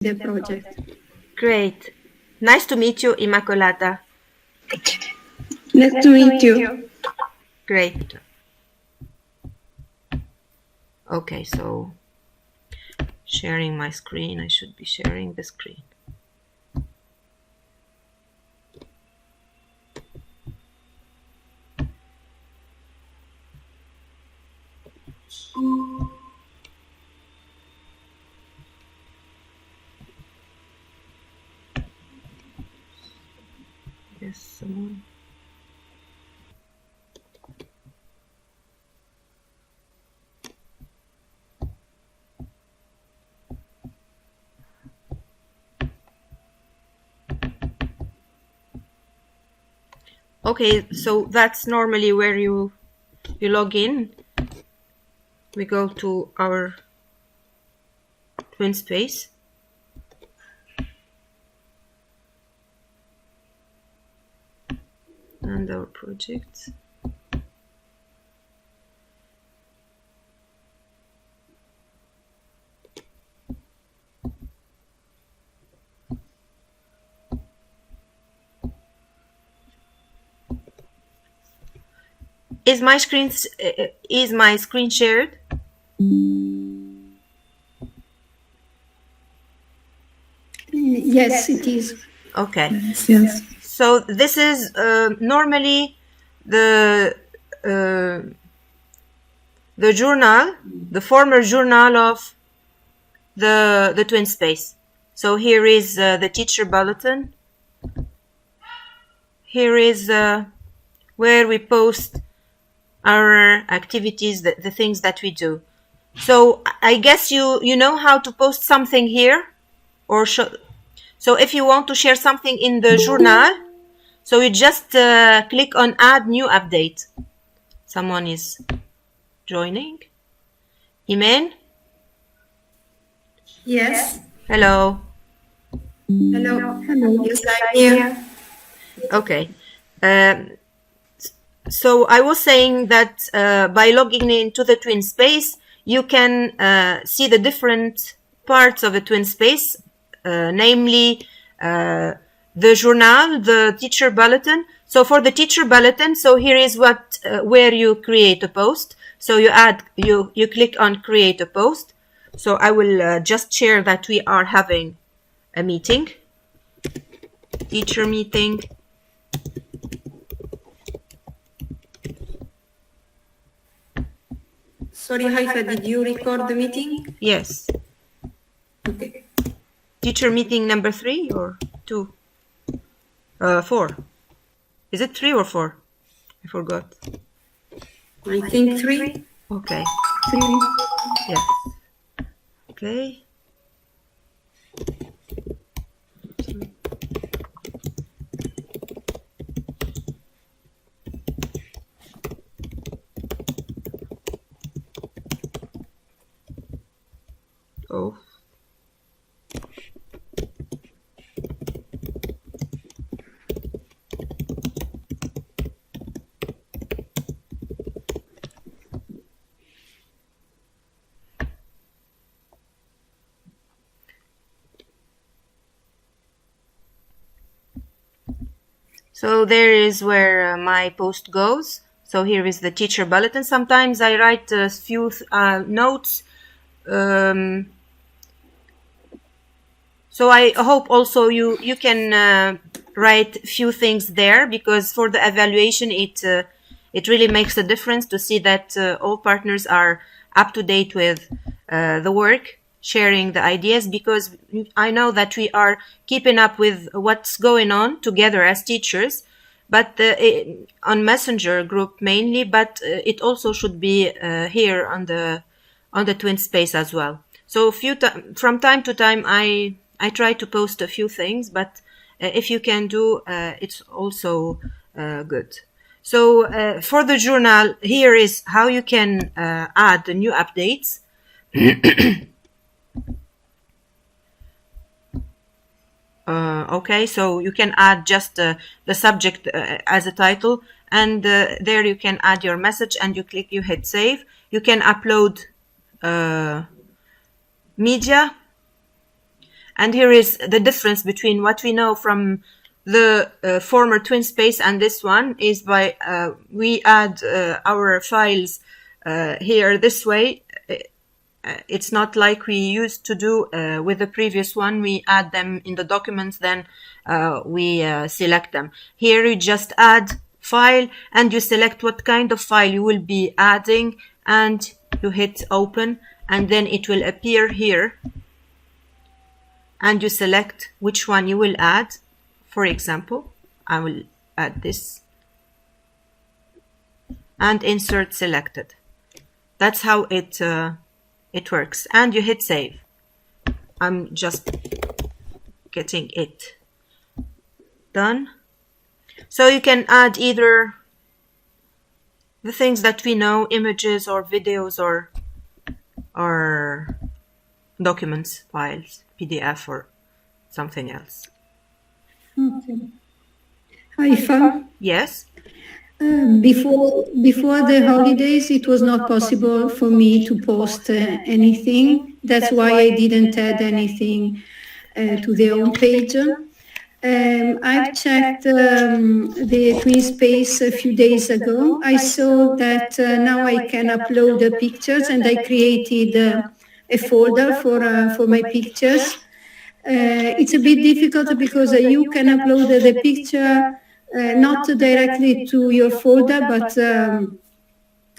the project. Great. Nice to meet you, Immacolata. Nice to meet you. Great. Okay, so sharing my screen. I should be sharing the screen. Yes, someone. Okay, so that's normally where you log in. We go to our TwinSpace. And our projects. Is my screen shared? Yes, it is. Okay. Yes. So this is normally the journal, the former journal of the TwinSpace. So here is the teacher bulletin. Here is where we post our activities, the things that we do. So I guess you know how to post something here, or so if you want to share something in the journal, so you just click on add new update. Someone is joining. Iman? Yes. Hello. Hello. Hello. Yes, I'm here. Okay. So I was saying that by logging into the TwinSpace, you can see the different parts of the TwinSpace, namely the journal, the teacher bulletin. So for the teacher bulletin, so here is what where you create a post. So you click on create a post. So I will just share that we are having a meeting, teacher meeting. Sorry, Haifa, did you record the meeting? Yes. Okay. Teacher meeting number 3 or 2? 4. Is it 3 or 4? I forgot. I think 3. Okay. 3. Yes. Okay. Oh. So there is where my post goes. So here is the teacher bulletin. Sometimes I write a few notes. So I hope also you can write few things there, because for the evaluation it really makes a difference to see that all partners are up to date with the work, sharing the ideas, because I know that we are keeping up with what's going on together as teachers, but on Messenger group mainly, but it also should be here on the TwinSpace as well. So from time to time I try to post a few things, but if you can do, it's also good. So for the journal, here is how you can add the new updates. Okay, so you can add just the subject as a title, and there you can add your message, and you hit save. You can upload media, And here is the difference between what we know from the former TwinSpace and this one is by we add our files here this way. It's not like we used to do with the previous one. We add them in the documents, then we select them. Here you just add file and you select what kind of file you will be adding and you hit open, and then it will appear here and you select which one you will add. For example, I will add this and insert selected. That's how it works, and you hit save. I'm just getting it done. So you can add either the things that we know, images or videos or documents, files, PDF or something else. Okay. Haifa, Yes. before the holidays, it was not possible for me to post anything. That's why I didn't add anything to the home page. I've checked the TwinSpace a few days ago. I saw that now I can upload the pictures, and I created a folder for my pictures. It's a bit difficult because you can upload the picture not directly to your folder, but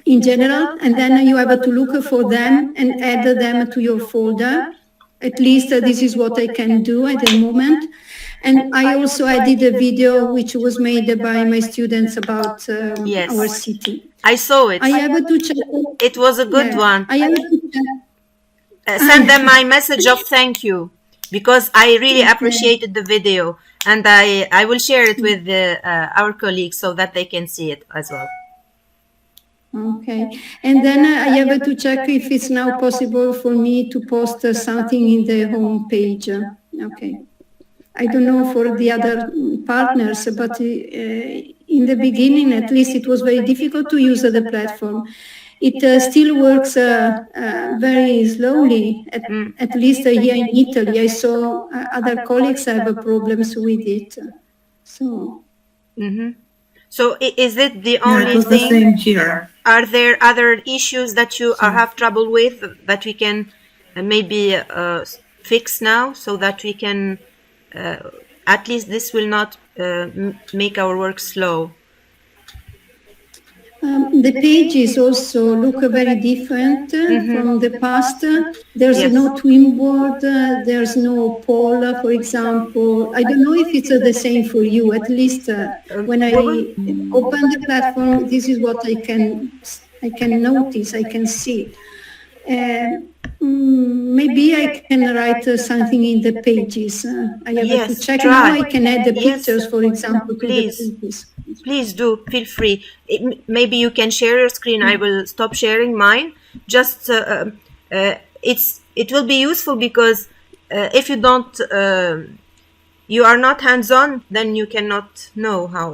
in general, and then you have to look for them and add them to your folder. At least this is what I can do at the moment. And I also added a video which was made by my students about Yes. our city. I saw it. I have to check. It was a good one. I have to check. Send them my message of thank you, because I really appreciated the video, and I will share it with our colleagues so that they can see it as well. Okay, and then I have to check if it's now possible for me to post something in the home page. Okay, I don't know for the other partners, but in the beginning, at least, it was very difficult to use the platform. It still works very slowly, at least here in Italy. I saw other colleagues have problems with it. So. Mm-hmm. So is it the Yeah, only it was the thing? same here. Are there other issues that you have trouble with that we can maybe fix now, so that we can at least this will not make our work slow? The pages also look very different from the past. There's Yes. no twin board, there's no poll, for example. I don't know if it's the same for you. At least when I open the platform, this is what I can notice, I can see. Maybe I can write something in the pages. I have to Yes, check. try. Now I can add the Yes. pictures, for example, to Please. the pages. Please do, feel free. Maybe you can share your screen. I will stop sharing mine. Just it will be useful, because if you don't you are not hands-on, then you cannot know how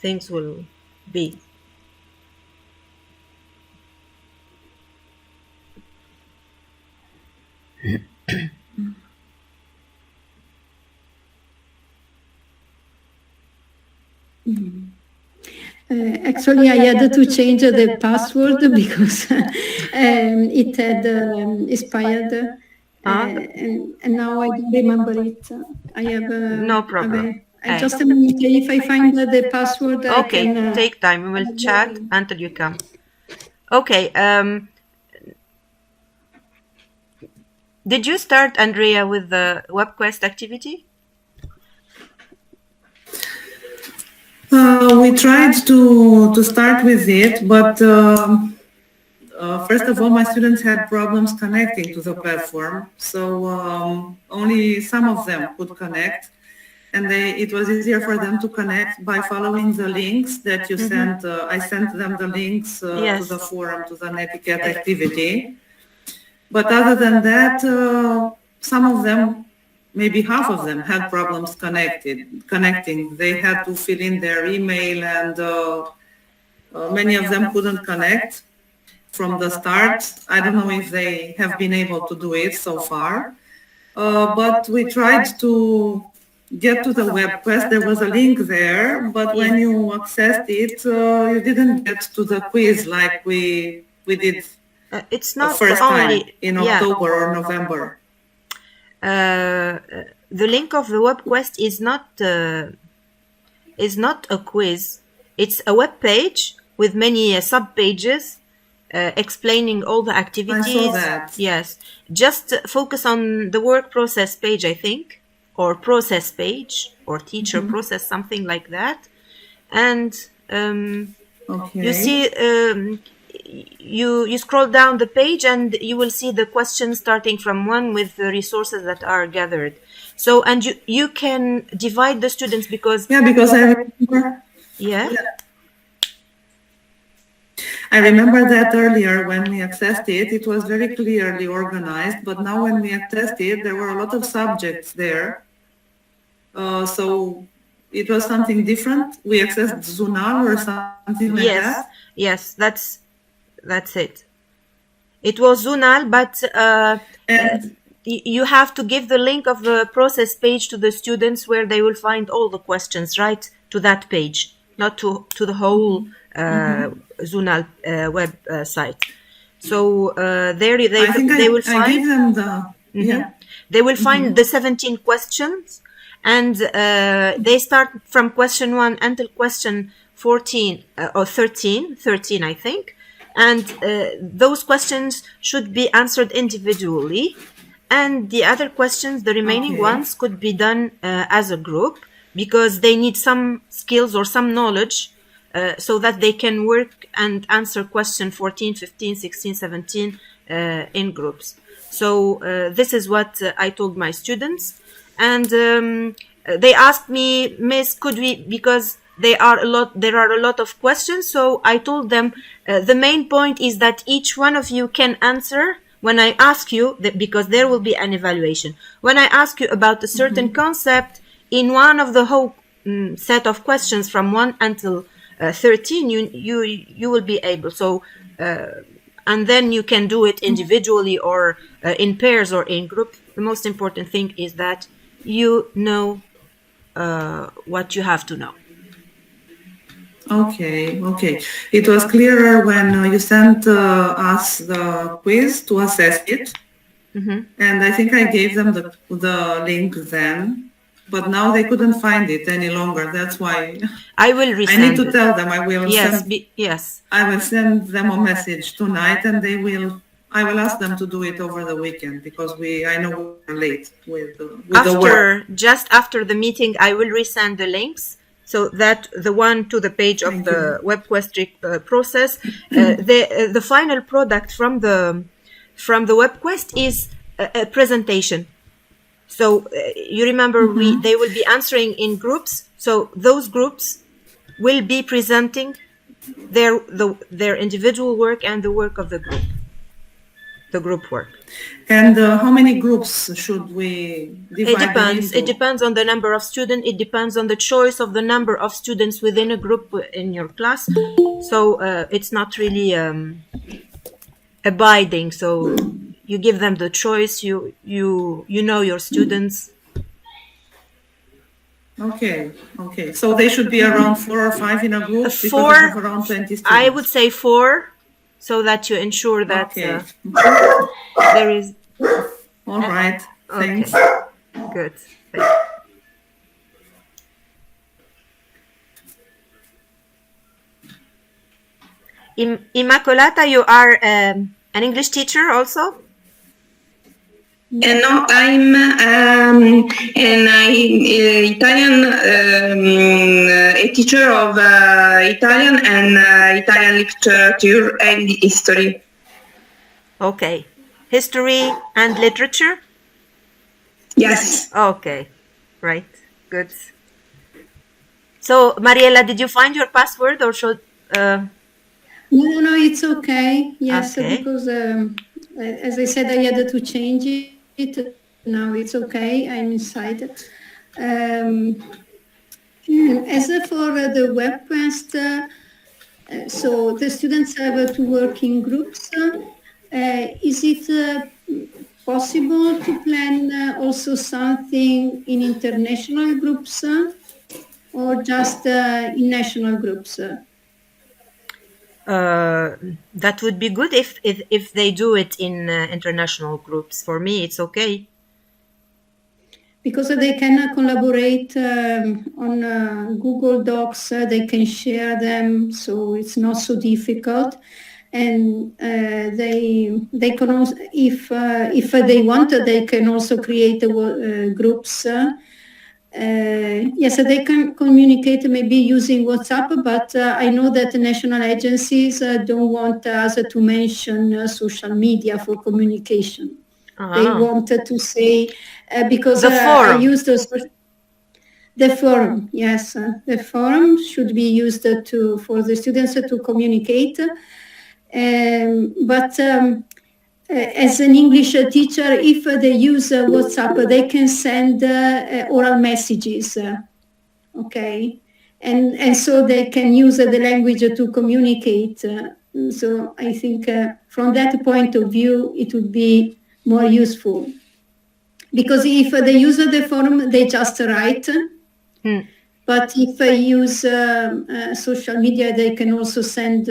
things will be. Actually, I had to change the password because it had expired, and now I don't remember it. I have No problem. just a minute. If I find the password, I Okay, can. take time. We will chat until you come. Okay. Did you start, Andrea, with the WebQuest activity? We tried to start with it, but first of all, my students had problems connecting to the platform, so only some of them could connect, and it was easier for them to connect by following the links that you sent. I sent them the links to the forum, to the Netiquette activity. But other than that, some of them, maybe half of them, had problems connecting. They had to fill in their email, and many of them couldn't connect from the start. I don't know if they have been able to do it so far. but we tried to get to the web quest. There was a link there, but when you accessed it, you didn't get to the quiz like we did It's the not first time only in yeah. October or November. The link of the web quest is not a quiz. It's a web page with many sub pages explaining all the activities. I saw that. Yes, just focus on the work process page, I think, or process page, or teacher process, something like that. And Okay. you see, you scroll down the page and you will see the questions starting from 1 with the resources that are gathered. So, and you can divide the students because Yeah, because I remember. yeah. I remember that earlier when we accessed it, it was very clearly organized, but now when we accessed it, there were a lot of subjects there. So it was something different. We accessed Zunal or something like that. Yes, that's it. It was Zunal, but And you have to give the link of the process page to the students where they will find all the questions, right, to that page, not to the whole Zunal web site. So there they will find. I gave them the yeah. They will find the 17 questions, and they start from question 1 until question 14 or 13, I think. And those questions should be answered individually. And the other questions, the remaining ones, could be done as a group because they need some skills or some knowledge so that they can work and answer question 14, 15, 16, 17 in groups. So this is what I told my students. And they asked me, Miss, could we, because there are a lot of questions. So I told them the main point is that each one of you can answer when I ask you, because there will be an evaluation. When I ask you about a certain concept in one of the whole set of questions from 1 until 13, you will be able. So and then you can do it individually or in pairs or in group. The most important thing is that you know what you have to know. Okay. It was clearer when you sent us the quiz to assess it. And I think I gave them the link then, but now they couldn't find it any longer. That's why I will resend. I need to tell them. I will yes. I will send them a message tonight, and I will ask them to do it over the weekend because I know we're late with the work. Just after the meeting, I will resend the links. So that the one to the page of the WebQuest process, the final product from the WebQuest is a presentation. So you remember they will be answering in groups. So those groups will be presenting their individual work and the work of the group work. And how many groups should we divide? It depends on the number of students. It depends on the choice of the number of students within a group in your class. So it's not really abiding. So you give them the choice. You know your students. Okay. So they should be around 4 or 5 in a group because they have around 20 students. I would say 4, so that you ensure that there is. All right. Thanks. Good. Immacolata, you are an English teacher also? No, I'm an Italian a teacher of Italian and Italian literature and history. Okay. History and literature? Yes. Okay. Right. Good. So, Mariella, did you find your password or should... No, it's okay. Yes, Okay. because as I said, I had to change it. Now it's okay. I'm inside. As for the WebQuest, so the students have to work in groups. Is it possible to plan also something in international groups or just in national groups? That would be good if they do it in international groups. For me, it's okay. Because they can collaborate on Google Docs, they can share them, so it's not so difficult. And they can also, if they want, they can also create groups. Yes, they can communicate maybe using WhatsApp, but I know that national agencies don't want us to mention social media for communication. They wanted to say, because The forum. I used the forum, yes. The forum should be used for the students to communicate. But as an English teacher, if they use WhatsApp, they can send oral messages, okay? And so they can use the language to communicate. So I think from that point of view, it would be more useful. Because if they use the forum, they just write. But if they use social media, they can also send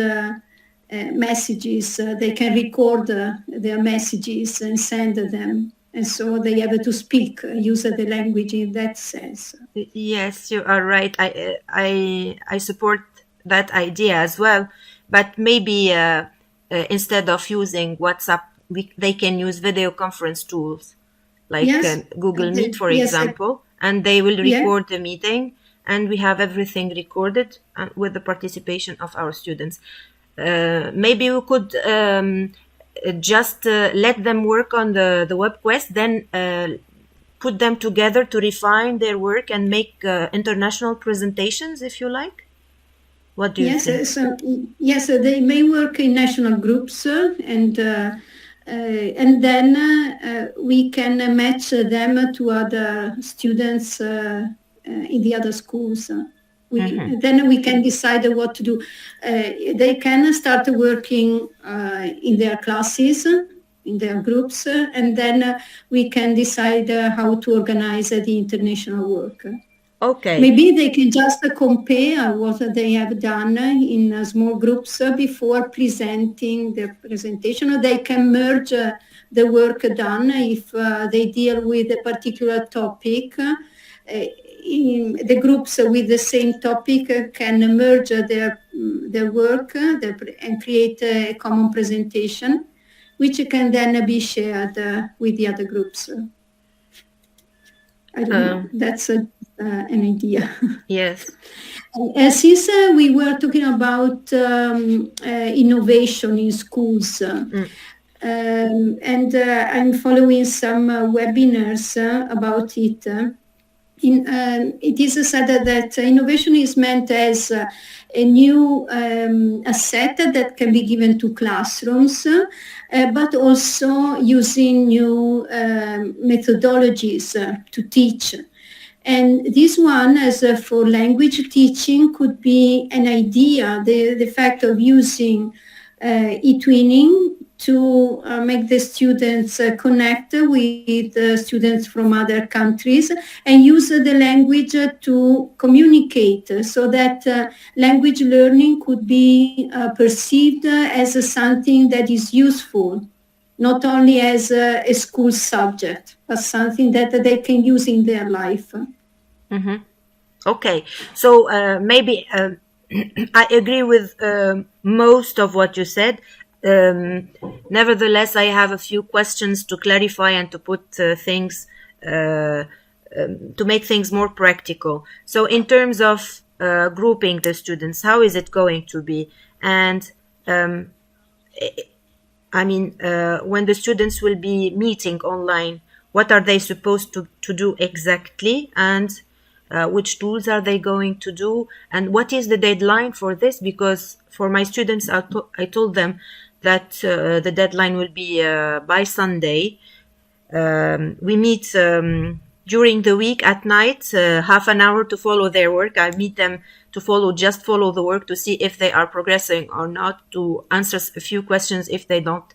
messages. They can record their messages and send them. And so they have to speak, use the language in that sense. Yes, you are right. I support that idea as well. But maybe instead of using WhatsApp, they can use video conference tools like Google Meet, for example, and they will record the meeting, and we have everything recorded with the participation of our students. Maybe we could just let them work on the web quest, then put them together to refine their work and make international presentations, if you like. What do you think? Yes, they may work in national groups, and then we can match them to other students in the other schools. Then we can decide what to do. They can start working in their classes, in their groups, and then we can decide how to organize the international work. Okay. Maybe they can just compare what they have done in small groups before presenting their presentation, or they can merge the work done if they deal with a particular topic. The groups with the same topic can merge their work and create a common presentation, which can then be shared with the other groups. I don't know. That's an idea. Yes. Since we were talking about innovation in schools, and I'm following some webinars about it. It is said that innovation is meant as a new asset that can be given to classrooms, but also using new methodologies to teach. And this one, as for language teaching, could be an idea, the fact of using e-twinning to make the students connect with students from other countries and use the language to communicate, so that language learning could be perceived as something that is useful, not only as a school subject, but something that they can use in their life. Mm-hmm. Okay, so maybe I agree with most of what you said. Nevertheless, I have a few questions to clarify and to put things, to make things more practical. So in terms of grouping the students, how is it going to be? And I mean, when the students will be meeting online, what are they supposed to do exactly? And which tools are they going to do? And what is the deadline for this? Because for my students, I told them that the deadline will be by Sunday. We meet during the week at night, half an hour to follow their work. I meet them to just follow the work to see if they are progressing or not, to answer a few questions if they don't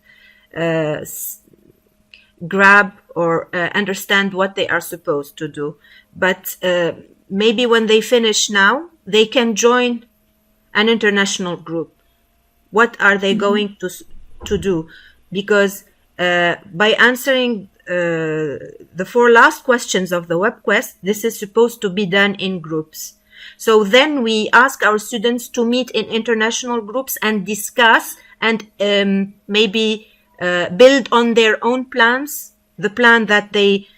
grab or understand what they are supposed to do. But maybe when they finish now, they can join an international group. What are they going to do? Because by answering the 4 last questions of the web quest, this is supposed to be done in groups. So then we ask our students to meet in international groups and discuss and maybe build on their own plans, the plan that they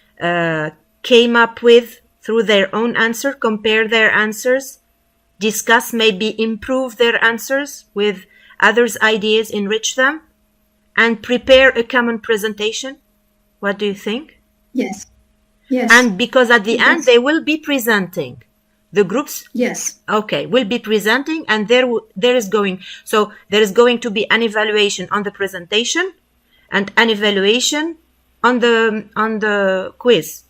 came up with through their own answer, compare their answers, discuss, maybe improve their answers with others' ideas, enrich them, and prepare a common presentation. What do you think? Yes. Yes. And because at the Yes. end they will be presenting. The groups, Yes. okay, will be presenting, and there is going to be an evaluation on the presentation and an evaluation on the quiz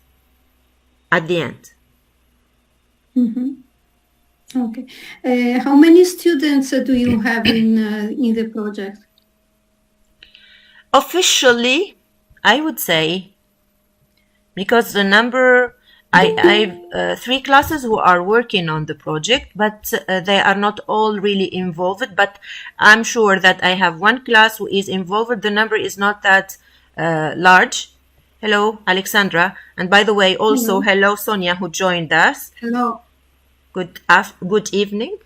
at the end. Mm-hmm. Okay. How many students do you have in the project? Officially, I would say, because the number, I've 3 classes who are working on the project, but they are not all really involved. But I'm sure that I have 1 class who is involved. The number is not that large. Hello, Alexandra. And by the way, also hello, Sonia, who joined us. Hello. Good evening.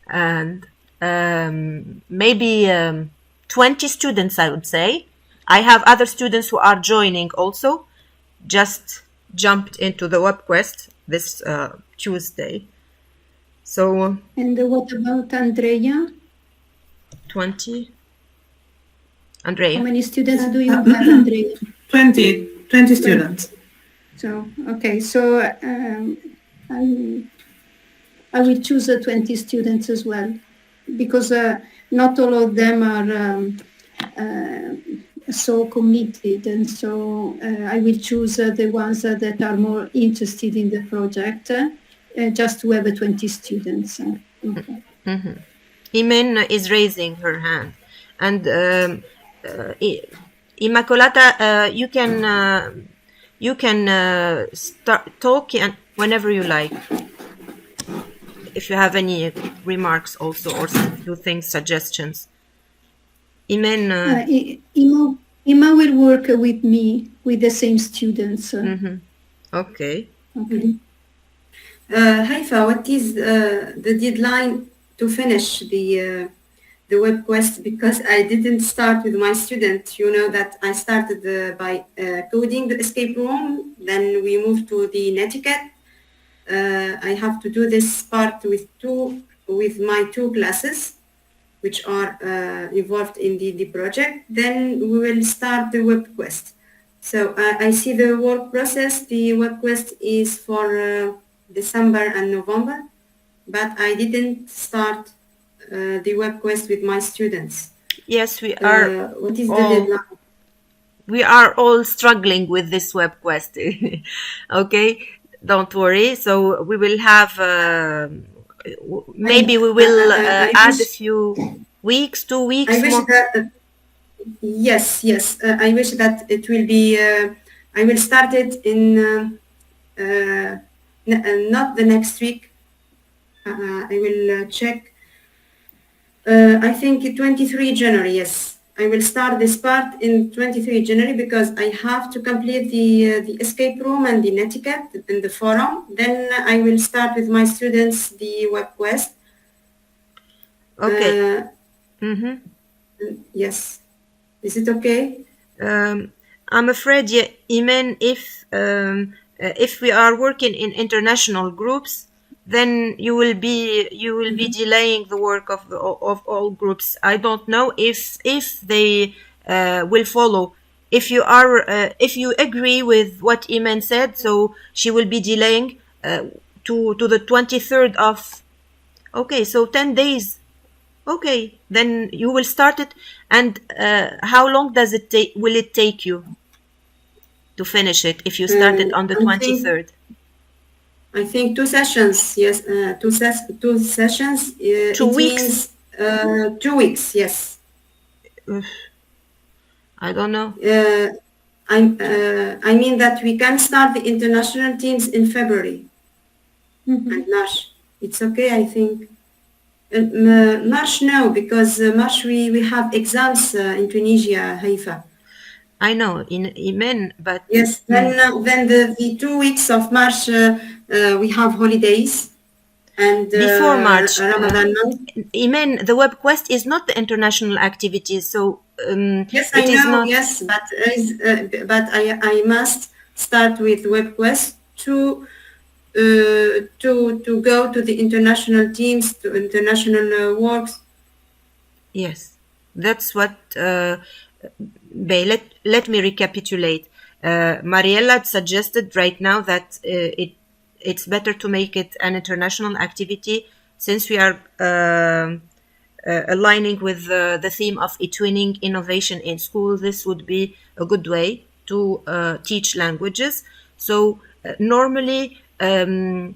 And maybe 20 students, I would say. I have other students who are joining also, just jumped into the web quest this Tuesday. So. And what about Andrea? 20. Andrea. How many students do you have, Andrea? 20 students. So, okay, so I will choose 20 students as well, because not all of them are so committed, and so I will choose the ones that are more interested in the project, just to have 20 students. Okay. Mm-hmm. Imen is raising her hand, and Immacolata, you can start talking whenever you like. If you have any remarks also, or you think suggestions. Imen. Ima will work with me, with the same students. Mm-hmm. Okay. Haifa, what is the deadline to finish the web quest? Because I didn't start with my student. You know that I started by coding the escape room. Then we moved to the netiquette. I have to do this part with my 2 classes, which are involved in the project. Then we will start the web quest. So I see the work process. The web quest is for December and November, but I didn't start the web quest with my students. Yes, we are. What is the deadline? We are all struggling with this web quest. Okay, don't worry. So we will have. Maybe we will add a few weeks, 2 weeks. I wish more. that. Yes. I wish that it will be. I will start it in not the next week. I will check. I think 23 January. Yes, I will start this part in 23 January because I have to complete the escape room and the netiquette and the forum. Then I will start with my students the web quest. Okay. Yes. Is it okay? I'm afraid, yeah, Imen, if we are working in international groups, then you will be delaying the work of all groups. I don't know if they will follow. If you agree with what Imen said, so she will be delaying to the 23rd of. Okay, so 10 days. Okay, then you will start it. And how long does it take? Will it take you to finish it if you start it on the 23rd? I think 2 sessions. Yes, 2 sessions. 2 weeks. Means, 2 weeks. Yes. I don't know. I mean that we can start the international teams in February and March. It's okay, I think. March, no, because March we have exams in Tunisia, Haifa. I know in Yemen, but Yes, then the 2 weeks of March we have holidays and before March, Ramadan month. Yemen, the web quest is not the international activity, so Yes, I it is know. not. Yes, but I must start with WebQuest to go to the international teams, to international works. Yes, that's what. Let me recapitulate. Mariella suggested right now that it's better to make it an international activity since we are aligning with the theme of e-twinning innovation in school. This would be a good way to teach languages. So normally the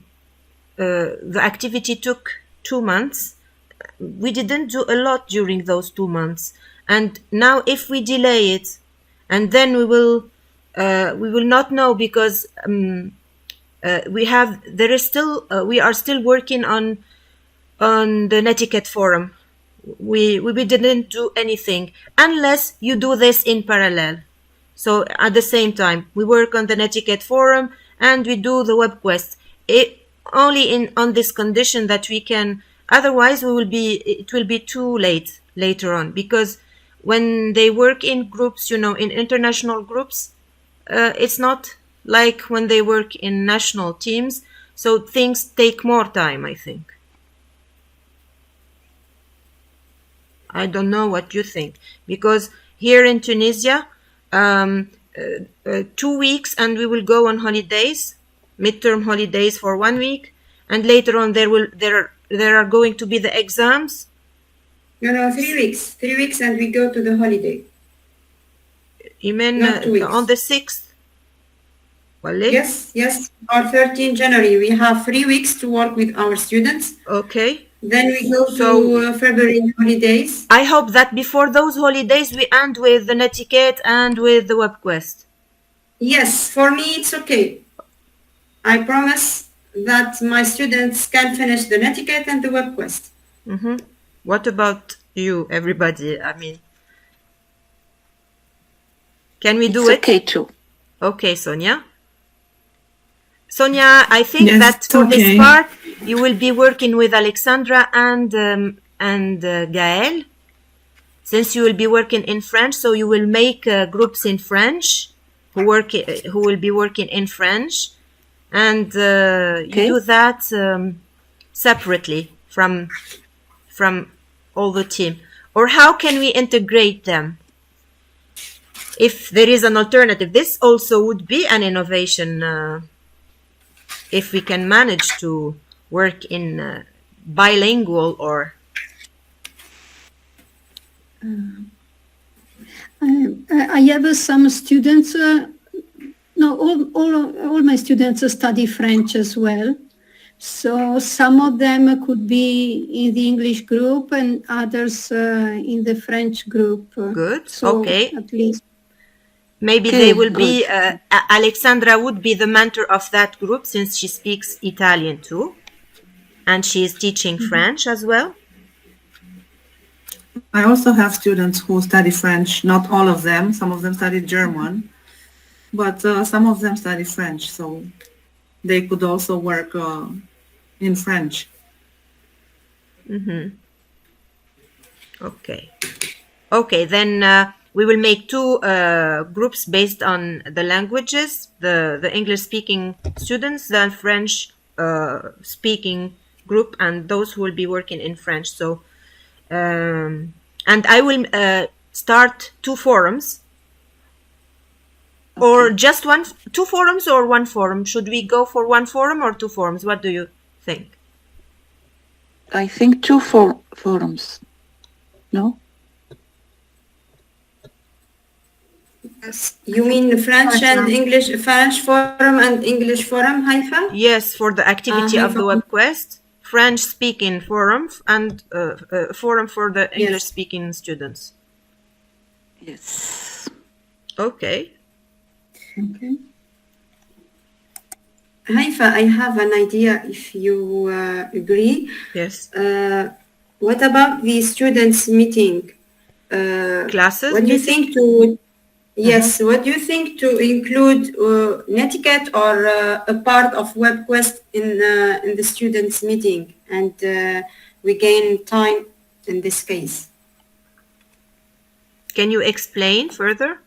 activity took 2 months. We didn't do a lot during those 2 months, and now if we delay it, and then we will not know because we are still working on the Netiquette forum. We didn't do anything unless you do this in parallel. So at the same time, we work on the Netiquette forum and we do the web quest. Only on this condition that we can. Otherwise, it will be too late later on, because when they work in groups, in international groups, it's not like when they work in national teams. So things take more time, I think. I don't know what you think, because here in Tunisia, 2 weeks and we will go on holidays, midterm holidays for 1 week, and later on there are going to be the exams. No, 3 weeks. 3 weeks and we go to the holiday. You mean on the 6th? Yes. Or 13 January. We have 3 weeks to work with our students. Okay. Then we go to February holidays. I hope that before those holidays we end with the Netiquette and with the web quest. Yes, for me it's okay. I promise that my students can finish the Netiquette and the web quest. Mm-hmm. What about you, everybody? I mean, can we do it? Okay too. Okay, Sonia. Sonia, I think Yes, that for okay. this part you will be working with Alexandra and Gaël, since you will be working in French. So you will make groups in French who will be working in French, and you do that separately from all the team. Or how can we integrate them? If there is an alternative, this also would be an innovation. If we can manage to work in bilingual or... I have some students, all my students study French as well. So some of them could be in the English group and others in the French group. Good, so okay. At least. Maybe they will be, Alexandra would be the mentor of that group since she speaks Italian too. And she is teaching French as well. I also have students who study French, not all of them. Some of them study German, but some of them study French, so they could also work in French. Mm-hmm. Okay, then we will make 2 groups based on the languages, the English-speaking students, the French-speaking group, and those who will be working in French. So, and I will start 2 forums, or just 2 forums or 1 forum. Should we go for 1 forum or 2 forums? What do you think? I think 2 forums. No? You mean French and English, French forum and English forum, Haifa? Yes, for the activity of the web quest, French-speaking forum and forum for the English-speaking students. Yes. Okay. Okay. Haifa, I have an idea if you agree. Yes. What about the students' meeting? Classes What do you meeting? think to, yes, what do you think to include Netiquette or a part of WebQuest in the students' meeting, and we gain time in this case? Can you explain further?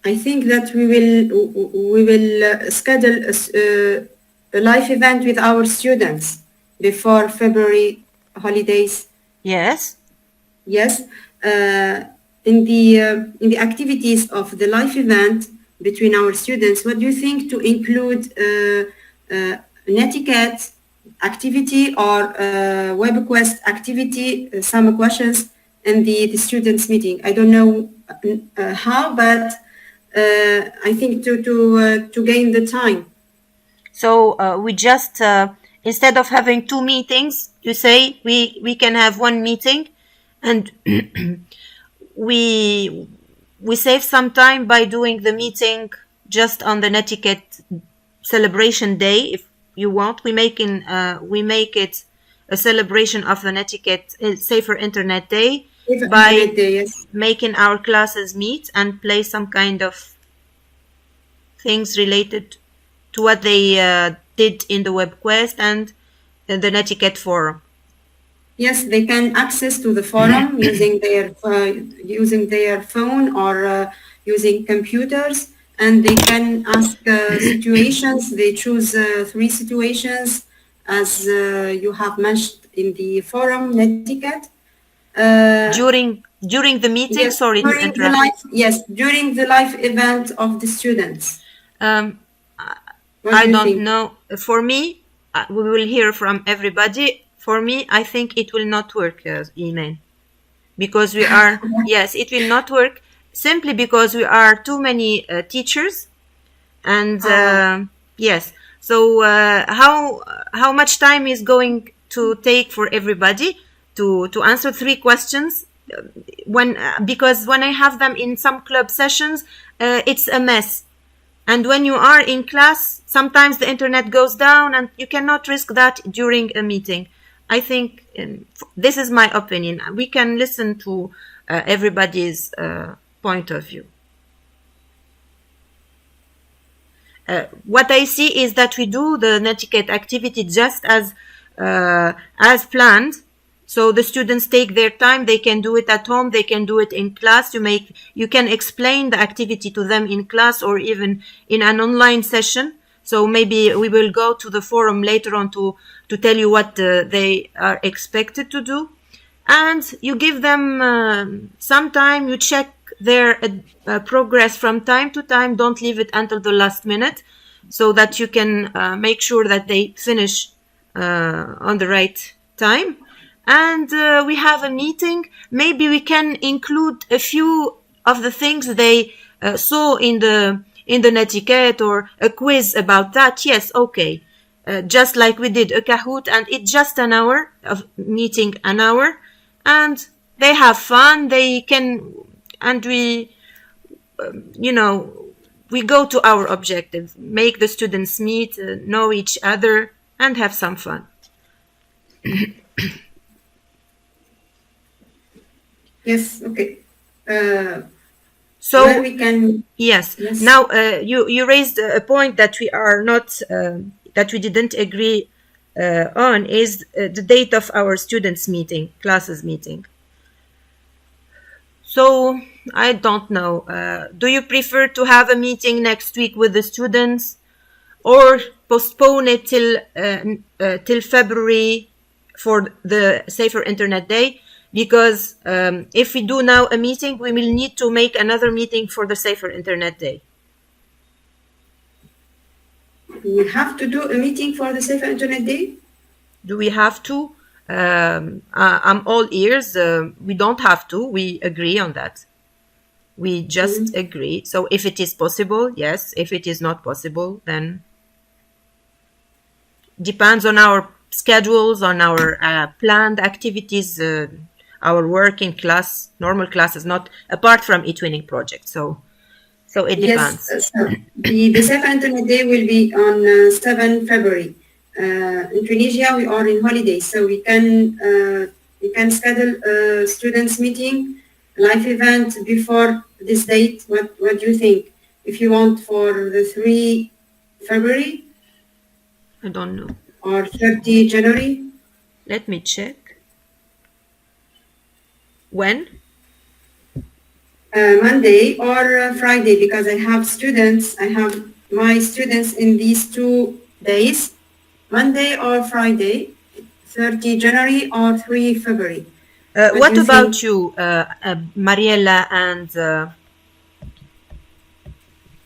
I think that we will schedule a live event with our students before February holidays. Yes. Yes, in the activities of the live event between our students, what do you think to include an etiquette activity or WebQuest activity, some questions in the students meeting? I don't know how, but I think to gain the time. So we just instead of having two meetings, you say we can have one meeting, and we save some time by doing the meeting just on the Netiquette celebration day. If you want, we make it a celebration of the Netiquette Safer Internet Day by Internet Day, yes. making our classes meet and play some kind of things related to what they did in the WebQuest and the Netiquette forum. Yes, they can access to the forum using their phone or using computers, and they can ask situations. They choose 3 situations, as you have mentioned in the forum netiquette. During the meeting, Yes, sorry to during the interrupt. during the live event of the students. What I do you don't think? know. For me, we will hear from everybody. For me, I think it will not work, email, because we are, yes, it will not work simply because we are too many teachers, and yes. So how much time is going to take for everybody to answer 3 questions? Because when I have them in some club sessions, it's a mess. And when you are in class, sometimes the internet goes down and you cannot risk that during a meeting. I think this is my opinion. We can listen to everybody's point of view. What I see is that we do the Netiquette activity just as planned. So the students take their time. They can do it at home. They can do it in class. You can explain the activity to them in class or even in an online session. So maybe we will go to the forum later on to tell you what they are expected to do. And you give them some time. You check their progress from time to time. Don't leave it until the last minute, so that you can make sure that they finish on the right time. And we have a meeting. Maybe we can include a few of the things they saw in the Netiquette, or a quiz about that. Yes, okay. Just like we did a Kahoot, and it's just an hour of meeting, an hour, and they have fun. They can, and we, we go to our objective: make the students meet, know each other, and have some fun. Yes, okay. So Well, we can. yes. Yes. Now you raised a point that we are not that we didn't agree on, is the date of our students meeting, classes meeting. So I don't know. Do you prefer to have a meeting next week with the students, or postpone it till February for the Safer Internet Day? Because if we do now a meeting, we will need to make another meeting for the Safer Internet Day. We have to do a meeting for the Safer Internet Day? Do we have to? I'm all ears. We don't have to. We agree on that. We just agree. So if it is possible, yes. If it is not possible, then depends on our schedules, on our planned activities. our work in class, normal classes, not apart from e-twinning project. So it depends. Yes, so the second internet day will be on 7 February. In Tunisia, we are in holidays, so we can schedule a students meeting, live event before this date. What do you think? If you want for the 3 February I don't know. or 30 January? Let me check. When? Monday or Friday, because I have students. I have my students in these 2 days, Monday or Friday, 30 January or 3 February. What do you about think? you, Mariella and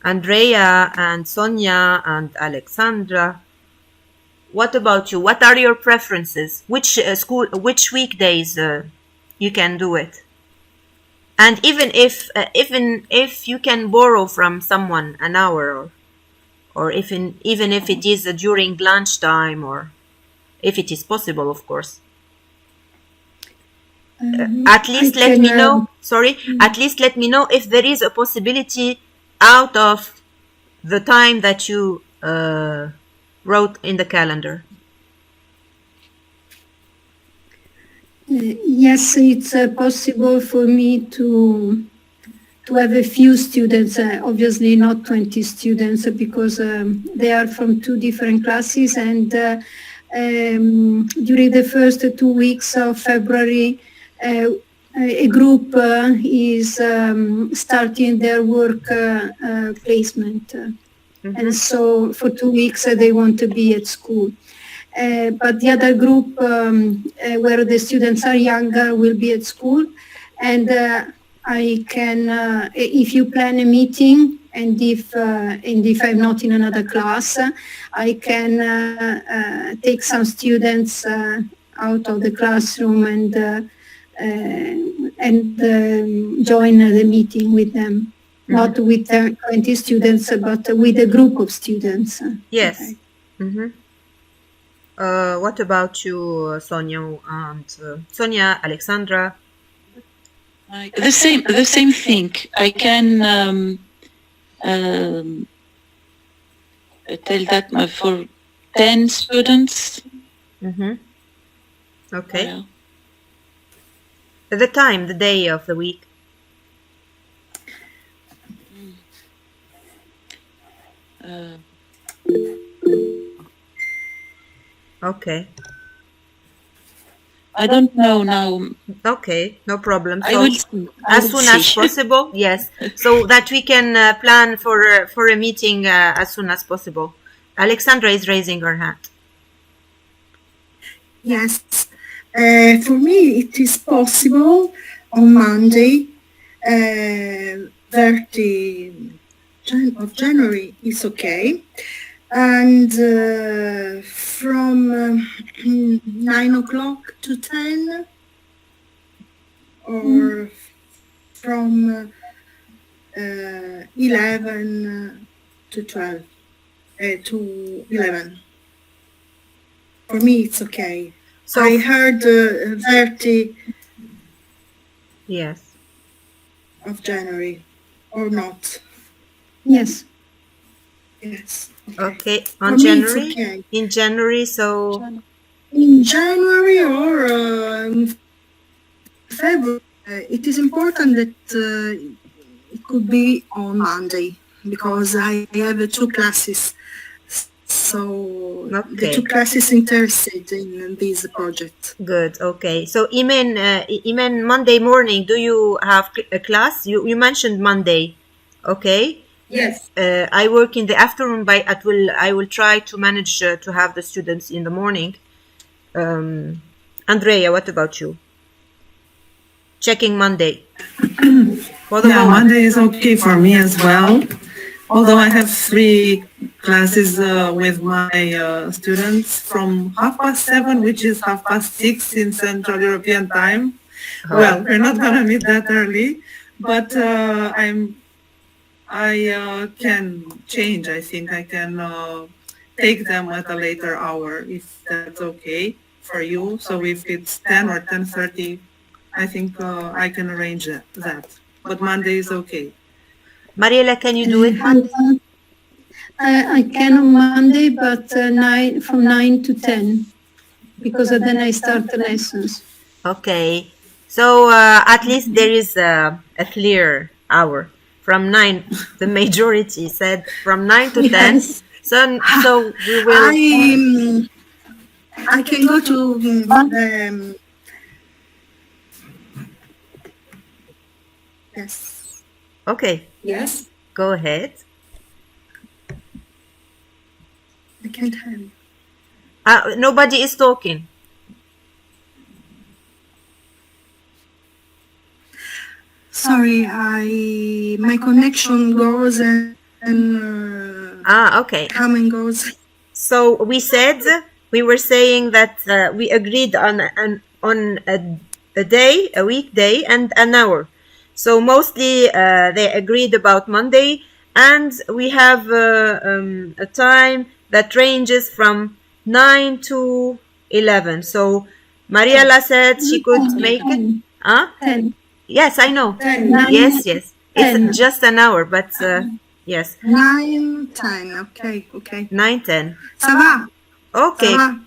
Andrea and Sonia and Alexandra? What about you? What are your preferences? Which which weekdays you can do it? And even if you can borrow from someone an hour, or even if it is during lunchtime, or if it is possible, of course. At least let me know. Sorry, at least let me know if there is a possibility out of the time that you wrote in the calendar. Yes, it's possible for me to have a few students, obviously not 20 students, because they are from 2 different classes, and during the first 2 weeks of February, a group is starting their work placement. And so for 2 weeks they want to be at school. But the other group, where the students are younger, will be at school. And I can, if you plan a meeting, and if I'm not in another class, I can take some students out of the classroom and join the meeting with them. Not with 20 students, but with a group of students. Yes. Okay. What about you, Sonia and Sonia, Alexandra? The same thing. I can tell that for 10 students. Okay. Yeah. The time, the day of the week. Okay. I don't know now. Okay, no problem. So I will see. As soon as possible, yes. So that we can plan for a meeting as soon as possible. Alexandra is raising her hand. Yes. For me, it is possible on Monday, 30 of January is okay. And from 9 o'clock to 10, or from 11 to 12, to 11. For me, it's okay. So I heard 30 yes. of January, or not? Yes. Yes. Okay. On January? Okay. In January, so... In January or February, it is important that it could be on Monday, because I have 2 classes. So the 2 classes interested in this project. Good. Okay. So Imen, Monday morning, do you have a class? You mentioned Monday. Okay. Yes. I work in the afternoon, but I will try to manage to have the students in the morning. Andrea, what about you? Checking Monday. Yeah, Monday is okay for me as well. Although I have 3 classes with my students from 7:30, which is 6:30 in Central European time. Well, we're not going to meet that early, but I can change. I think I can take them at a later hour, if that's okay for you. So if it's 10 or 10:30, I think I can arrange that. But Monday is okay. Mariela, can you do it Monday? I can on Monday, but from 9 to 10, because then I start the lessons. Okay. So at least there is a clear hour from 9. The majority said from 9 to 10. Yes. So we will. I can go to yes. Okay. Yes. Go ahead. I can't hear you. Nobody is talking. Sorry, my connection goes and Okay. come and goes. So we were saying that we agreed on a day, a weekday, and an hour. So mostly they agreed about Monday, and we have a time that ranges from 9 to 11. So Mariela said she could make it. 10. Yes, I know. 10. Yes. It's 10. just an hour, but yes. 9, 10. Okay. 9, 10. Ça va? Okay. Ça va?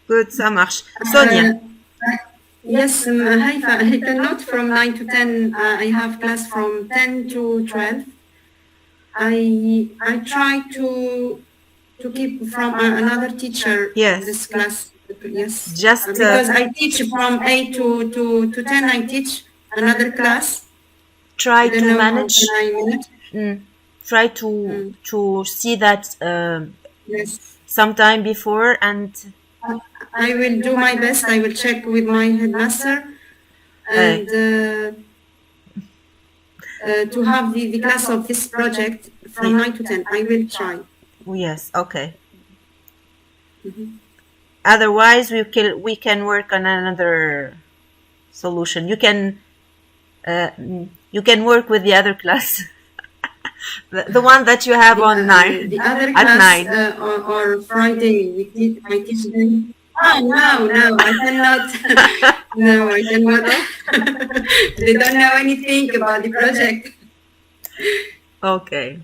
Good, ça marche. Sonia. Yes, Haifa, I cannot from 9 to 10. I have class from 10 to 12. I try to keep from another teacher Yes. this class. Yes. Just because I teach from 8 to 10. I teach another class. try I don't to know how manage. can I manage. Try to see that Yes. sometime before, and I will do my best. I will check with my headmaster and to have the class of this project from 9 to 10. I will try. yes, okay. Otherwise, we can work on another solution. You can work with the other class, the one that you have on 9 The other at class 9. or Friday, I teach them. Oh, no, I cannot. No, I cannot. They don't know anything about the project. Okay,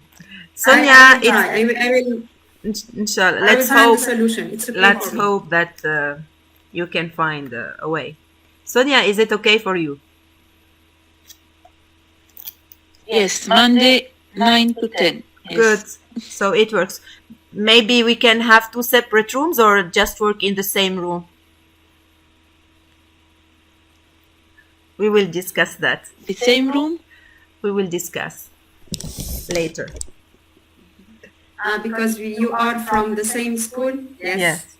Sonia, I will inshallah. I will Let's find hope. a solution. It's okay Let's for me. hope that you can find a way. Sonia, is it okay for you? Yes, Monday 9 to 10. Yes. Good. So it works. Maybe we can have 2 separate rooms or just work in the same room. We will discuss that. The same room? We will discuss later. Because you are from the same school. Yes.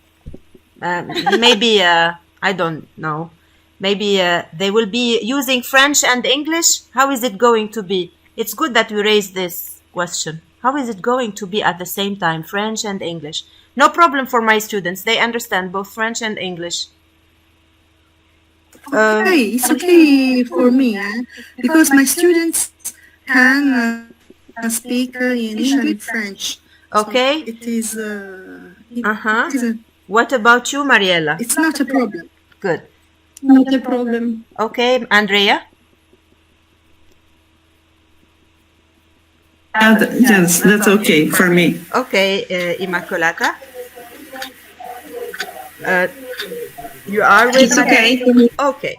Maybe, I don't know. Maybe they will be using French and English. How is it going to be? It's good that we raised this question. How is it going to be at the same time, French and English? No problem for my students. They understand both French and English. Okay, it's okay for me because my students can speak English and French. Okay. So it is. What about you, Mariella? It's not a problem. Good. Not a problem. Okay, Andrea? Yes, that's okay for me. Okay, Immaculata? You are with It's okay. Okay.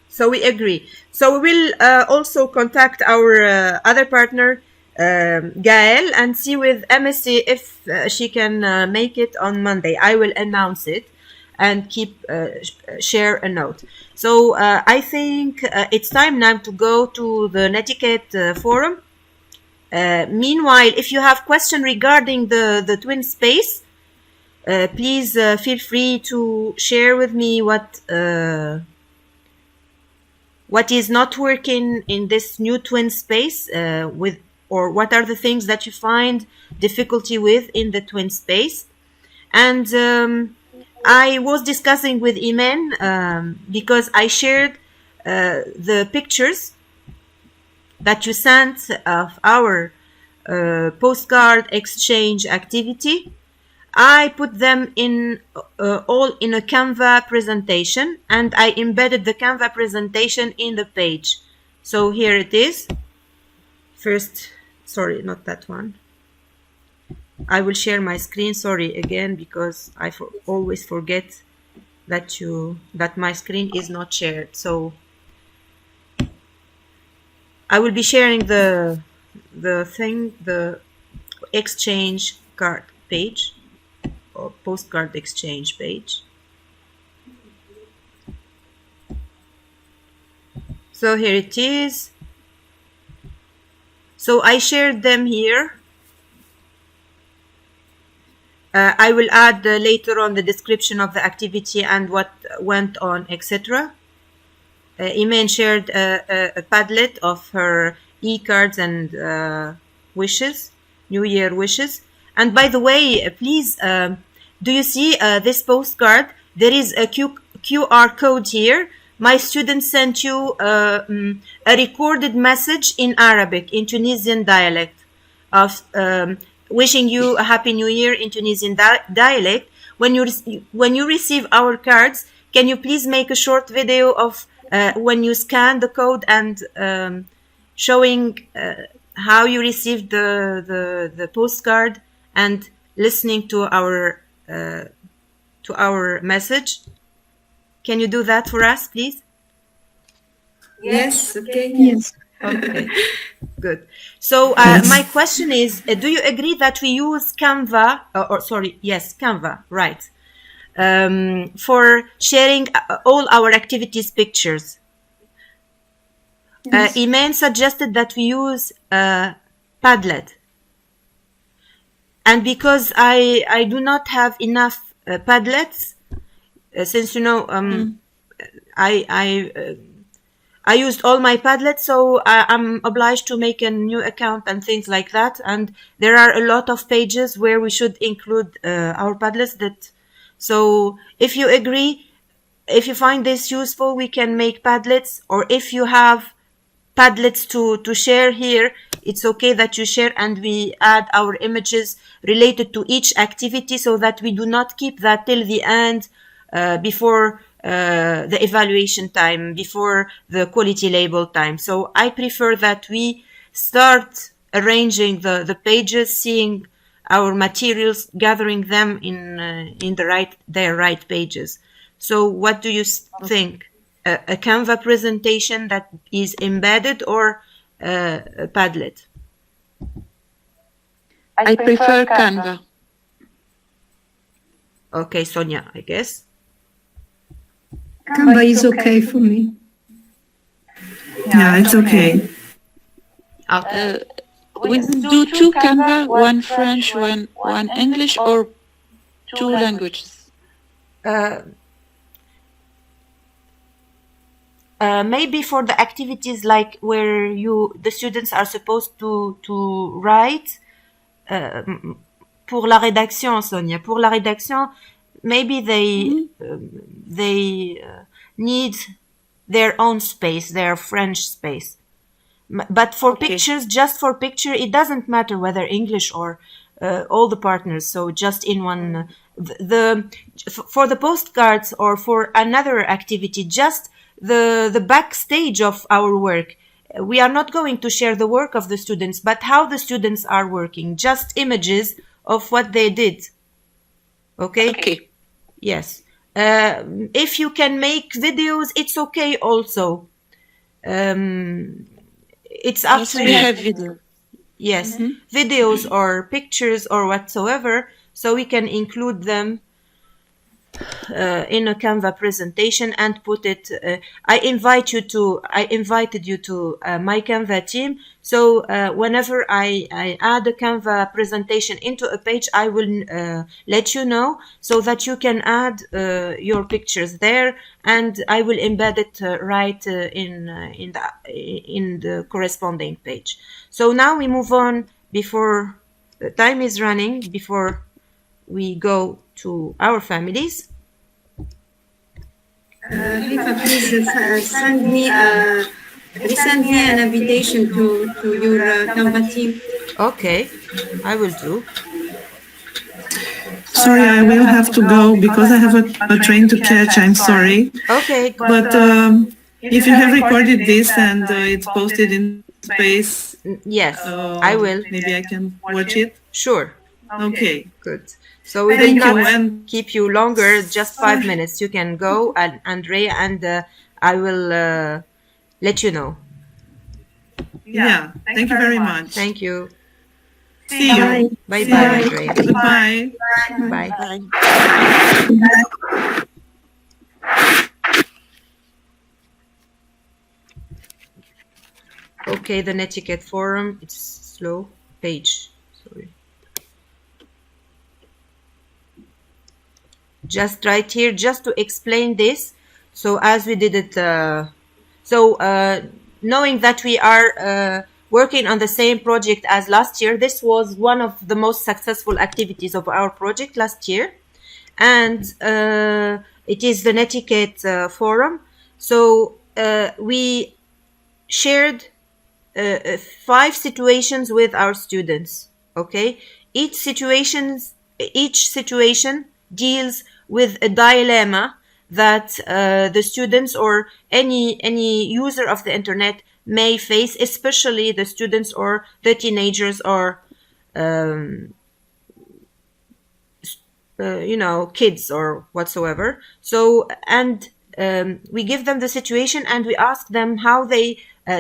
So we agree. So we will also contact our other partner, Gael, and see with MSC if she can make it on Monday. I will announce it and share a note. So I think it's time now to go to the Netiquette forum. Meanwhile, if you have questions regarding the twin space, please feel free to share with me what is not working in this new twin space or what are the things that you find difficulty with in the twin space. And I was discussing with Imen because I shared the pictures that you sent of our postcard exchange activity. I put them in all in a Canva presentation, and I embedded the Canva presentation in the page. So here it is. First, sorry, not that one. I will share my screen. Sorry again, because I always forget that my screen is not shared. So I will be sharing the exchange card page or postcard exchange page. So here it is. So I shared them here. I will add later on the description of the activity and what went on, etc. Iman shared a Padlet of her e-cards and wishes, New Year wishes. And by the way, please, do you see this postcard? There is a QR code here. My student sent you a recorded message in Arabic, in Tunisian dialect, of wishing you a Happy New Year in Tunisian dialect. When you receive our cards, can you please make a short video of when you scan the code and showing how you received the postcard and listening to our message? Can you do that for us, please? Yes, okay. Yes. Okay, good. So my question is, do you agree that we use Canva, Canva, right, for sharing all our activities pictures? Yes. Iman suggested that we use Padlet. And because I do not have enough Padlets, since I used all my Padlets, so I'm obliged to make a new account and things like that. And there are a lot of pages where we should include our Padlets. So if you agree, if you find this useful, we can make Padlets. Or if you have Padlets to share here, it's okay that you share, and we add our images related to each activity so that we do not keep that till the end before the evaluation time, before the quality label time. So I prefer that we start arranging the pages, seeing our materials, gathering them in their right pages. So what do you think? A Canva presentation that is embedded or a Padlet? I prefer Canva. Okay, Sonia, I guess. Canva is okay for me. Yeah, it's okay. We do two Canva, one French, one English, or two languages. Maybe for the activities like where the students are supposed to write pour la rédaction, Sonia. Pour la rédaction, maybe they need their own space, their French space. But for pictures, just for picture, it doesn't matter whether English or all the partners. So just in one, for the postcards or for another activity, just the backstage of our work. We are not going to share the work of the students, but how the students are working, just images of what they did. Okay? Okay. Yes. If you can make videos, it's okay also. It's up Yes, to we you. have video. Yes, videos or pictures or whatsoever, so we can include them in a Canva presentation and put it. I invited you to my Canva team. So whenever I add a Canva presentation into a page, I will let you know so that you can add your pictures there, and I will embed it right in the corresponding page. So now we move on before the time is running. Before we go to our families. Rifa, please resend me an invitation to your Canva team. Okay, I will do. sorry, I will have to go because I have a train to catch. I'm sorry. Okay. But if you have recorded this and it's posted in space, Yes, I will. maybe I can watch it. Sure. Okay. Good. So we will Thank you. not And keep you longer, just 5 minutes. You can go, and Andrea, and I will let you know. yeah, thank you very much. Thank you. See you. Bye See bye, you. Andrea. Goodbye. Bye. Bye. Okay, the Netiquette forum. It's slow page. Sorry. Just right here, just to explain this. So as we did it, knowing that we are working on the same project as last year, this was one of the most successful activities of our project last year. And it is the Netiquette forum. So we shared 5 situations with our students. Okay, each situation deals with a dilemma that the students or any user of the internet may face, especially the students or the teenagers or kids or whatsoever. So, and we give them the situation and we ask them how they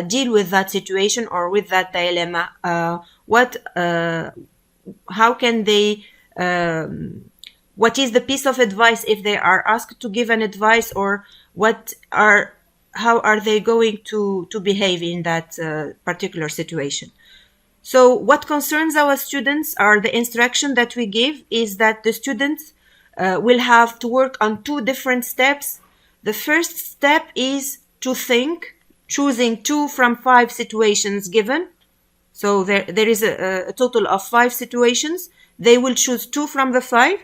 deal with that situation or with that dilemma. How can they, what is the piece of advice if they are asked to give an advice, or how are they going to behave in that particular situation? So what concerns our students are the instruction that we give is that the students will have to work on 2 different steps. The first step is to think, choosing 2 from 5 situations given. So there is a total of 5 situations. They will choose 2 from the 5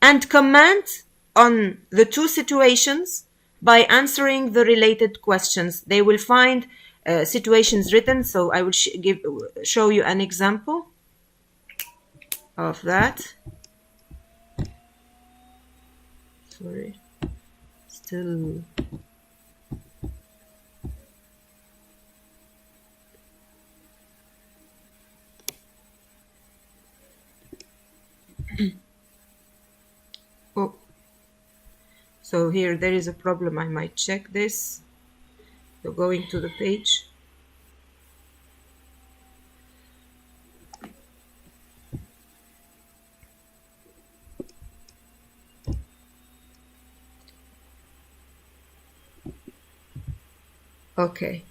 and comment on the 2 situations by answering the related questions. They will find situations written. So I will show you an example of that. Sorry, still. Oh, so here there is a problem. I might check this. So going to the page. Okay.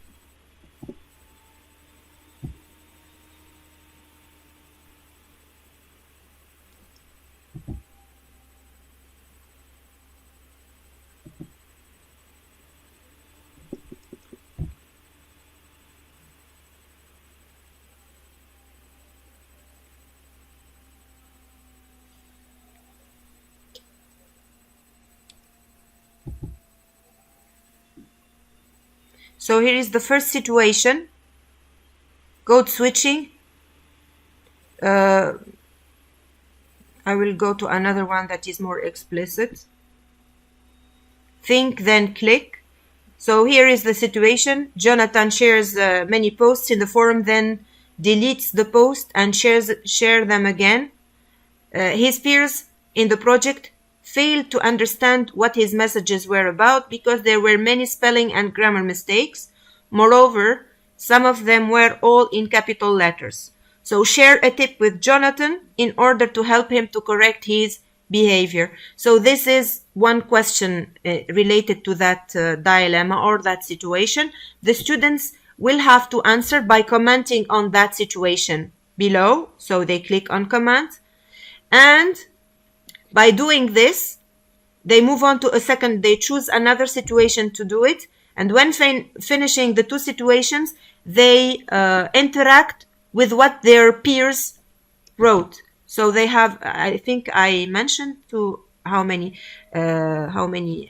So here is the first situation. Code switching. I will go to another one that is more explicit. Think, then click. So here is the situation. Jonathan shares many posts in the forum, then deletes the post and share them again. His peers in the project failed to understand what his messages were about because there were many spelling and grammar mistakes. Moreover, some of them were all in capital letters. So share a tip with Jonathan in order to help him to correct his behavior. So this is one question related to that dilemma or that situation. The students will have to answer by commenting on that situation below. So they click on comment. And by doing this, they move on to they choose another situation to do it. And when finishing the 2 situations, they interact with what their peers wrote. So they have, I think I mentioned how many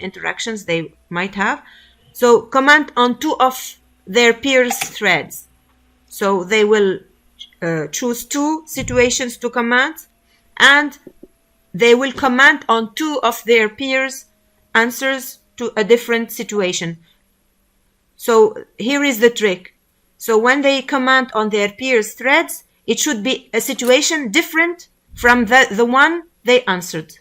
interactions they might have. So comment on 2 of their peers' threads. So they will choose 2 situations to comment and they will comment on two of their peers' answers to a different situation. So here is the trick. So when they comment on their peers' threads, it should be a situation different from the one they answered.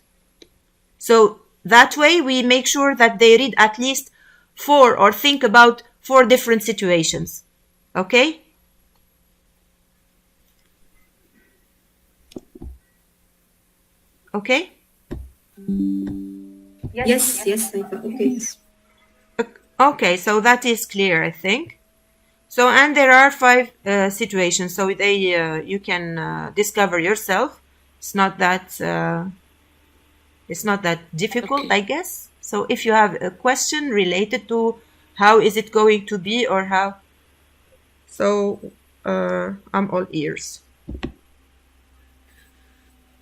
So that way we make sure that they read at least 4 or think about 4 different situations. Okay? Okay? Yes, okay. Okay, so that is clear, I think. So, and there are 5 situations, so they you can discover yourself. It's not that difficult, Okay. I guess. So, if you have a question related to how is it going to be or how, so I'm all ears.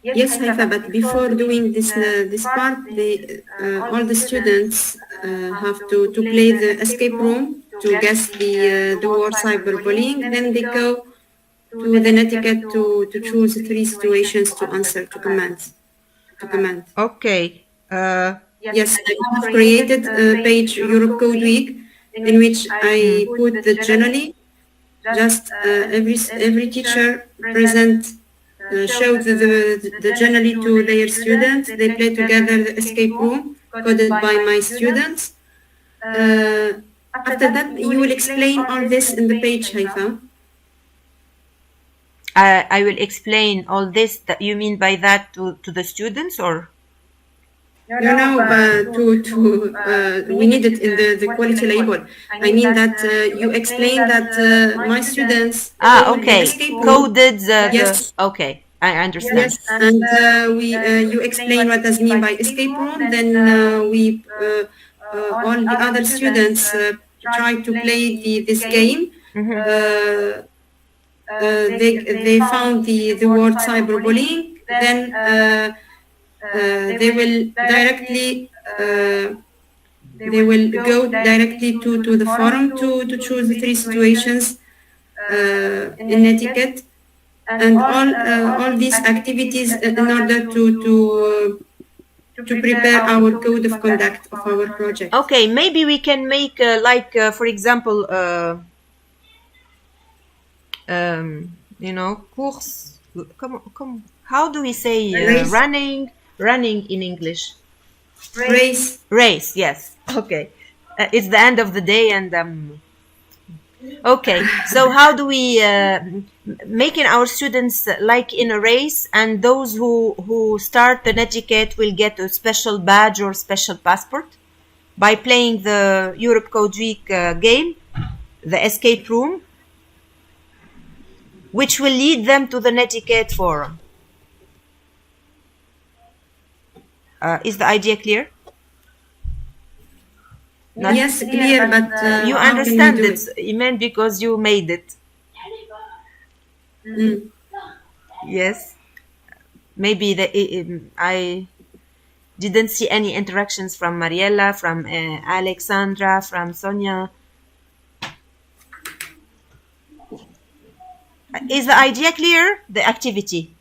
Yes, Haifa, but before doing this part, all the students have to play the escape room to guess the word cyberbullying. Then they go to the netiquette to choose 3 situations to answer to comment. Okay. Yes, I have created a page Europe Code Week in which I put the generally just every teacher present show the generally to their students. They play together the escape room coded by my students. After that, you will explain all this in the page, Haifa. I will explain all this. That you mean by that to the students, or? We need it in the quality label. I mean that you explain that my students Okay. escape room. Coded Yes. okay, I understand. Yes, and you explain what does mean by escape room. Then all the other students try to play this game. They found the word cyberbullying. Then they will directly go directly to the forum to choose the 3 situations in etiquette. And all these activities in order to prepare our code of conduct of our project. Okay, maybe we can make for example, course. Come. How do we say Race. running in English? Race. Yes. Okay. It's the end of the day, and okay. So how do we making our students like in a race, and those who start the etiquette will get a special badge or special passport by playing the Europe Code Week game, the escape room, which will lead them to the netiquette forum. Is the idea clear? Yes, clear, but You how can we understand do it, Iman, because you made it. Yes. Maybe I didn't see any interactions from Mariella, from Alexandra, from Sonia. Is the idea clear? The activity?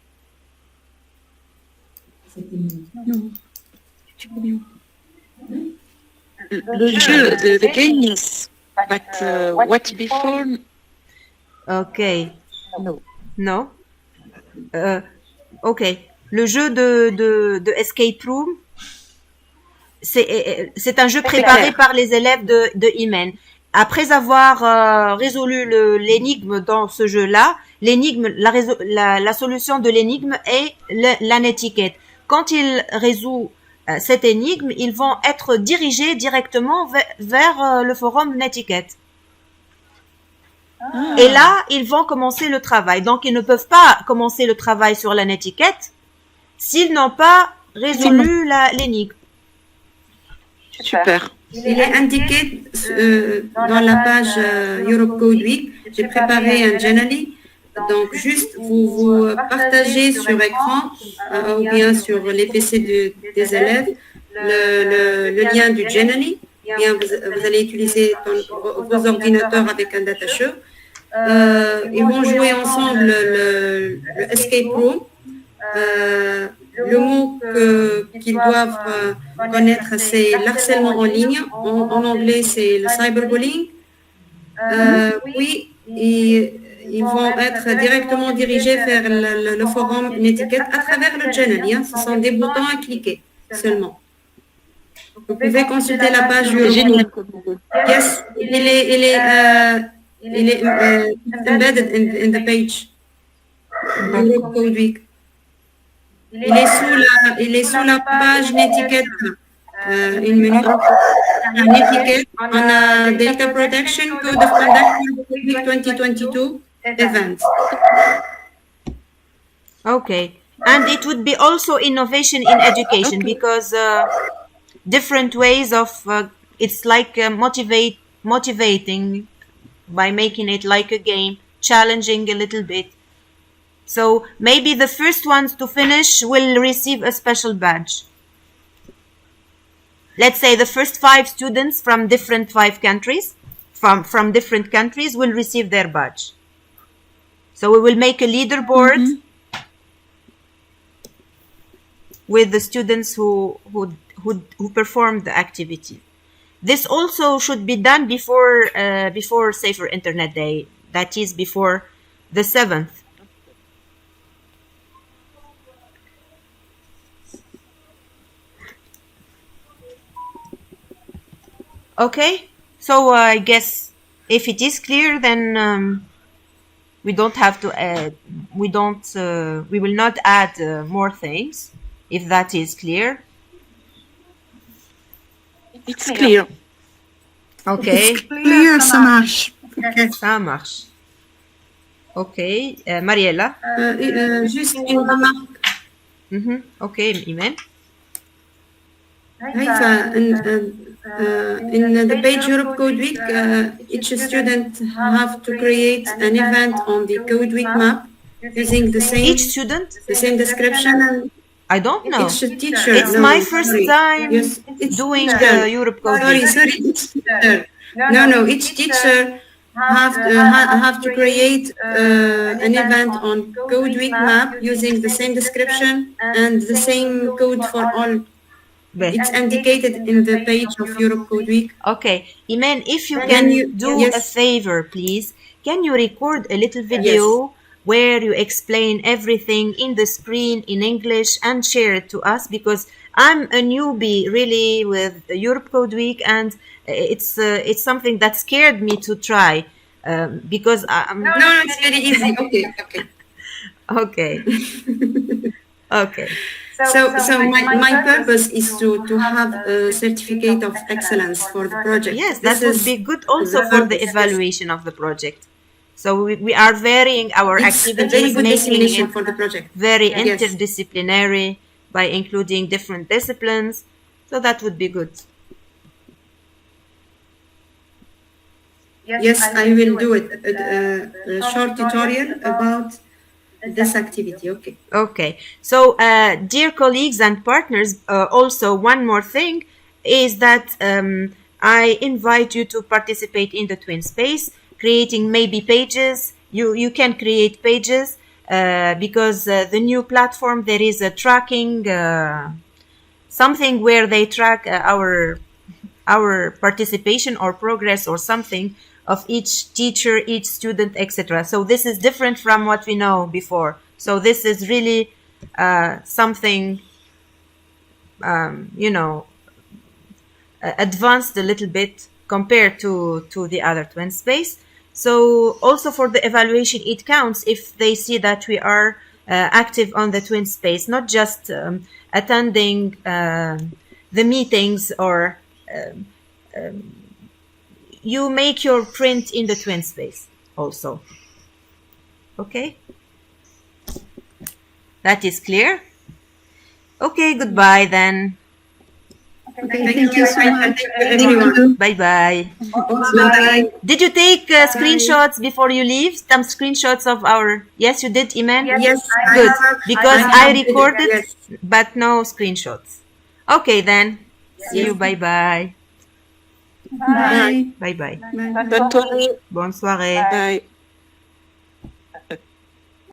Le jeu, the game, yes. But what before? Okay. No. No? Ok. Le jeu de Escape Room, c'est un jeu préparé par les élèves de Imen. Après avoir résolu l'énigme dans ce jeu-là, l'énigme, la solution de l'énigme est la netiquette. Quand ils résout cette énigme, ils vont être dirigés directement vers le forum netiquette. Et là, ils vont commencer le travail. Donc, ils ne peuvent pas commencer le travail sur la netiquette s'ils n'ont pas résolu l'énigme. Super. Il est indiqué dans la page Europe Code Week. J'ai préparé un journal. Donc, juste vous partagez sur écran ou bien sur les PC des élèves le lien du journal. Bien, vous allez utiliser vos ordinateurs avec un data show. Ils vont jouer ensemble le escape room. le mot qu'ils doivent connaître, c'est l'harcèlement en ligne. En anglais, c'est le cyberbullying. Puis, ils vont être directement dirigés vers le forum Netiquette à travers le journal. Hein. Ce sont des boutons à cliquer seulement. Vous pouvez consulter la page C'est génial. Yes, il est embedded in the page. Europe Code Week. Il est sous la page Netiquette. Une minute. An etiquette on a data protection code of conduct Week 2022 event. Okay, and it would be also innovation in education because different ways of it's like motivating by making it like a game, challenging a little bit. So maybe the first ones to finish will receive a special badge. Let's say the first 5 students from different 5 countries, from different countries will receive their badge. So we will make a leaderboard with the students who performed the activity. This also should be done before Safer Internet Day, that is before the 7th. Okay, so I guess if it is clear, then we don't have to add. We will not add more things. If that is clear. It's clear. Okay. It's clear, ça marche. Okay. Ça marche. Ok. Mariella. Juste une remarque. Okay, Imen. In the page Europe Code Week, each student have to create an event on the Code Week map using the same description and I don't know. each teacher. It's my first time doing the Europe Code Week. Sorry, each teacher. No, each teacher have to create an event on Code Week map using the same description and the same code for all. It's indicated in the page of Europe Code Week. Okay, Imen, if you can do a favor, please, can you record a little video where you explain everything in the screen in English and share it to us? Because I'm a newbie really with Europe Code Week, and it's something that scared me to try because No, it's very easy. Okay. Okay. So my purpose is to have a certificate of excellence for the project. Yes, that would be good also for the evaluation of the project. So we are varying our activities, making it for the project. Very interdisciplinary by including different disciplines. So that would be good. Yes, I will do it. A short tutorial about this activity. Okay. So, dear colleagues and partners, also one more thing is that I invite you to participate in the Twin Space, creating maybe pages. You can create pages because the new platform, there is a tracking, something where they track our participation or progress or something of each teacher, each student, etc. So this is different from what we know before. So this is really something, advanced a little bit compared to the other Twin Space. So also for the evaluation, it counts if they see that we are active on the Twin Space, not just attending the meetings or you make your print in the Twin Space also. Okay? That is clear? Okay, goodbye then. Okay, thank you so much. Bye-bye. Bye. Did you take screenshots before you leave? Some screenshots of our... Yes, you did, Iman? Yes. Good, because I recorded, but no screenshots. Okay then. See you, bye-bye. Bye. Bye-bye. Bye. Bonne soirée. Bonne soirée. Bye.